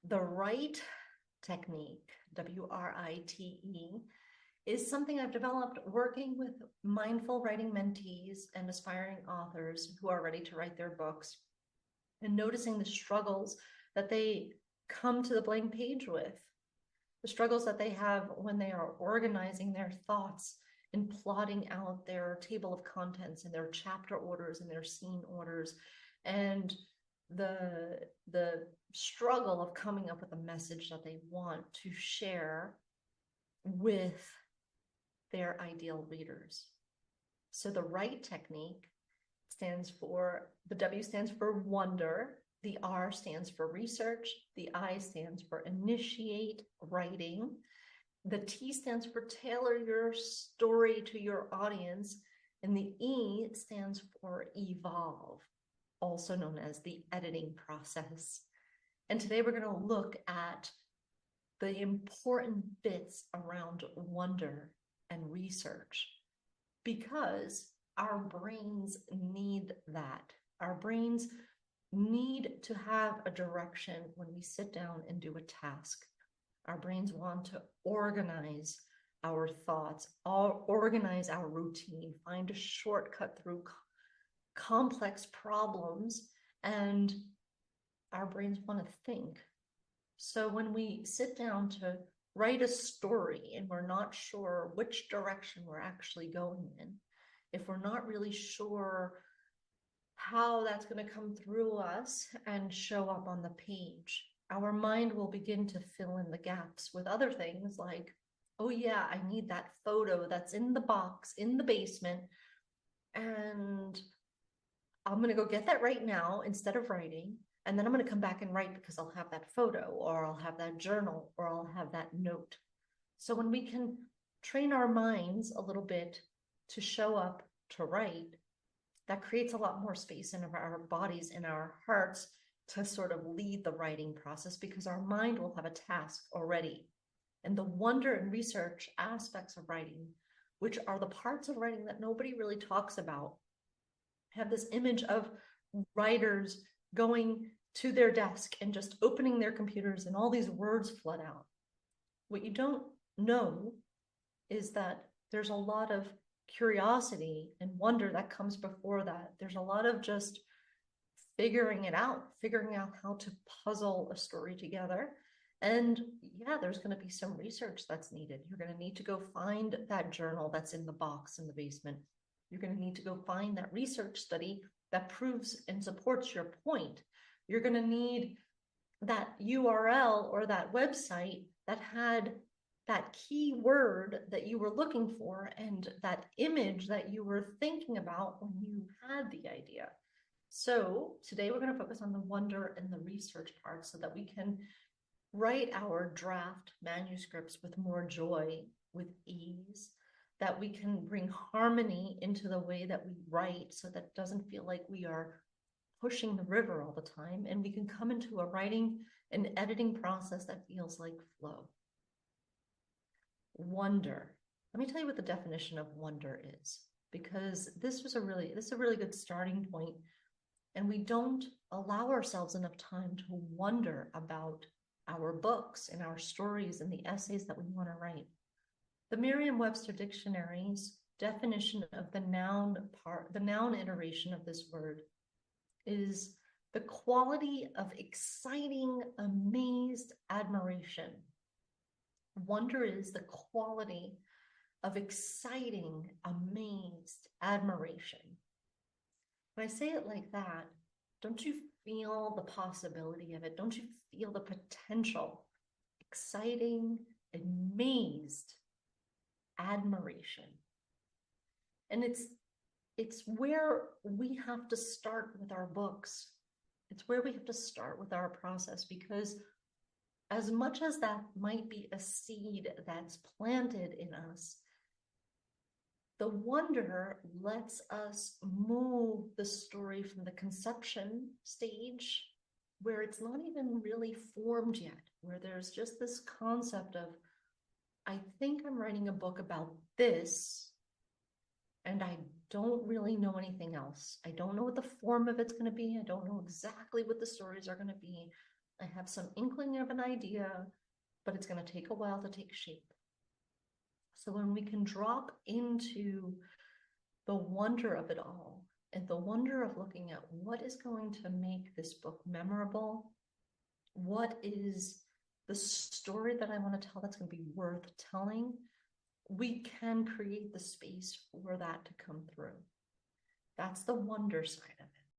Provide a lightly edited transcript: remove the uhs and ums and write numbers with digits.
The right technique, WRITE, is something I've developed working with mindful writing mentees and aspiring authors who are ready to write their books, and noticing the struggles that they come to the blank page with, the struggles that they have when they are organizing their thoughts and plotting out their table of contents and their chapter orders and their scene orders, and the struggle of coming up with a message that they want to share with their ideal readers. So the right technique stands for, the W stands for wonder, the R stands for research, the I stands for initiate writing, the T stands for tailor your story to your audience, and the E stands for evolve, also known as the editing process. And today we're going to look at the important bits around wonder and research, because our brains need that. Our brains need to have a direction when we sit down and do a task. Our brains want to organize our thoughts, organize our routine, find a shortcut through complex problems, and our brains want to think. So when we sit down to write a story and we're not sure which direction we're actually going in, if we're not really sure how that's going to come through us and show up on the page, our mind will begin to fill in the gaps with other things like, oh yeah, I need that photo that's in the box in the basement, and I'm going to go get that right now instead of writing. And then I'm going to come back and write because I'll have that photo, or I'll have that journal, or I'll have that note. So when we can train our minds a little bit to show up to write, that creates a lot more space in our bodies and our hearts to sort of lead the writing process, because our mind will have a task already. And the wonder and research aspects of writing, which are the parts of writing that nobody really talks about, have this image of writers going to their desk and just opening their computers and all these words flood out. What you don't know is that there's a lot of curiosity and wonder that comes before that. There's a lot of just figuring out how to puzzle a story together. And yeah, there's going to be some research that's needed. You're going to need to go find that journal that's in the box in the basement. You're going to need to go find that research study that proves and supports your point. You're going to need that URL or that website that had that key word that you were looking for and that image that you were thinking about when you had the idea. So today we're going to focus on the wonder and the research part so that we can write our draft manuscripts with more joy, with ease, that we can bring harmony into the way that we write so that it doesn't feel like we are pushing the river all the time, and we can come into a writing and editing process that feels like flow. Wonder. Let me tell you what the definition of wonder is, because this is a really good starting point, and we don't allow ourselves enough time to wonder about our books and our stories and the essays that we want to write. The Merriam-Webster Dictionary's definition of the noun iteration of this word is the quality of exciting, amazed admiration. Wonder is the quality of exciting, amazed admiration. When I say it like that, don't you feel the possibility of it? Don't you feel the potential? Exciting, amazed admiration. And it's where we have to start with our books. It's where we have to start with our process, because as much as that might be a seed that's planted in us, the wonder lets us move the story from the conception stage, where it's not even really formed yet, where there's just this concept of, I think I'm writing a book about this, and I don't really know anything else. I don't know what the form of it's going to be. I don't know exactly what the stories are going to be. I have some inkling of an idea, but it's going to take a while to take shape. So when we can drop into the wonder of it all and the wonder of looking at what is going to make this book memorable, what is the story that I want to tell that's going to be worth telling, we can create the space for that to come through. That's the wonder side of it.